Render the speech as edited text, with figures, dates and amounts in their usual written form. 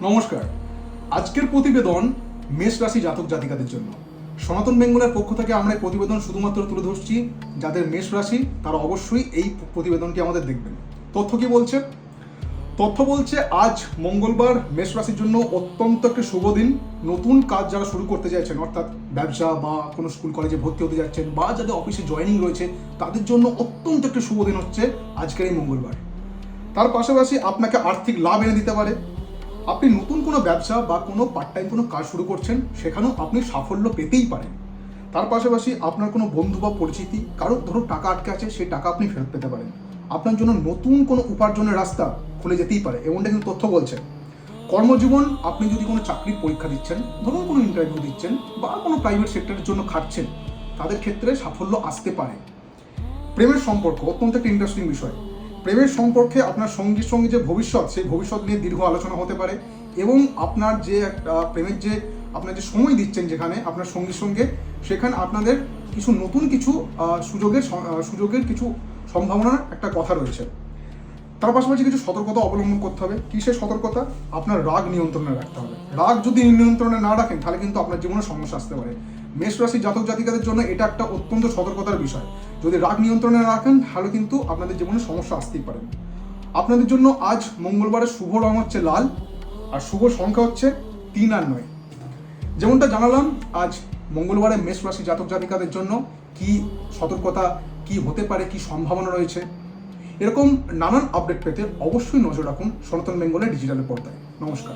নমস্কার। আজকের প্রতিবেদন মেষ রাশি জাতক জাতিকাদের জন্য। সনাতন বেঙ্গলের পক্ষ থেকে আমরা এই প্রতিবেদন শুধুমাত্র তুলে ধরছি যাদের মেষ রাশি তারা অবশ্যই এই প্রতিবেদনটি আমাদের দেখবেন। তথ্য কি বলছে? তথ্য বলছে আজ মঙ্গলবার মেষ রাশির জন্য অত্যন্ত একটি শুভ দিন। নতুন কাজ যারা শুরু করতে চাইছেন, অর্থাৎ ব্যবসা বা কোনো স্কুল কলেজে ভর্তি হতে যাচ্ছেন বা যাদের অফিসে জয়েনিং রয়েছে, তাদের জন্য অত্যন্ত একটি শুভ দিন হচ্ছে আজকের এই মঙ্গলবার। তার পাশাপাশি আপনাকে আর্থিক লাভ এনে দিতে পারে। আপনি নতুন কোনো ব্যবসা বা কোনো পার্ট টাইম কোনো কাজ শুরু করছেন, সেখানেও আপনি সাফল্য পেতেই পারেন। তার পাশাপাশি আপনার কোনো বন্ধু বা পরিচিতি কারোর ধরো টাকা আটকে আছে, সেই টাকা আপনি ফেরত পেতে পারেন। আপনার জন্য নতুন কোনো উপার্জনের রাস্তা খুলে যেতেই পারে, এমনটা কিন্তু তথ্য বলছে। কর্মজীবন, আপনি যদি কোনো চাকরির পরীক্ষা দিচ্ছেন, ধরুন কোনো ইন্টারভিউ দিচ্ছেন বা কোনো প্রাইভেট সেক্টরের জন্য খাটছেন, তাদের ক্ষেত্রে সাফল্য আসতে পারে। প্রেমের সম্পর্ক অত্যন্ত একটা ইন্টারেস্টিং বিষয়। প্রেমের সম্পর্কে আপনার সঙ্গীর সঙ্গে যে ভবিষ্যৎ, সেই ভবিষ্যৎ নিয়ে দীর্ঘ আলোচনা হতে পারে এবং আপনার যে একটা প্রেমের যে আপনার যে সময় দিচ্ছেন যেখানে আপনার সঙ্গীর সঙ্গে, সেখানে আপনাদের কিছু নতুন কিছু সুযোগের কিছু সম্ভাবনার একটা কথা রয়েছে। তার পাশাপাশি কিছু সতর্কতা অবলম্বন করতে হবে। কিসের সতর্কতা? আপনার রাগ নিয়ন্ত্রণে রাখতে হবে। রাগ যদি নিয়ন্ত্রণে না রাখেন, তাহলে কিন্তু আপনার জীবনে সমস্যা আসতে পারে। মেষ রাশি জাতক জাতিকাদের জন্য এটা একটা অত্যন্ত সতর্কতার বিষয়। যদি রাগ নিয়ন্ত্রণে না রাখেন, তাহলে কিন্তু আপনাদের জীবনে সমস্যা আসতেই পারে। আপনাদের জন্য আজ মঙ্গলবারের শুভ রং হচ্ছে লাল, আর শুভ সংখ্যা হচ্ছে 3 আর 9। যেমনটা জানালাম, আজ মঙ্গলবারে মেষ রাশি জাতক জাতিকাদের জন্য কি সতর্কতা, কি হতে পারে, কি সম্ভাবনা রয়েছে, এরকম নানান আপডেট পেতে অবশ্যই নজর রাখুন সনাতন বেঙ্গলের ডিজিটাল পর্দায়। নমস্কার।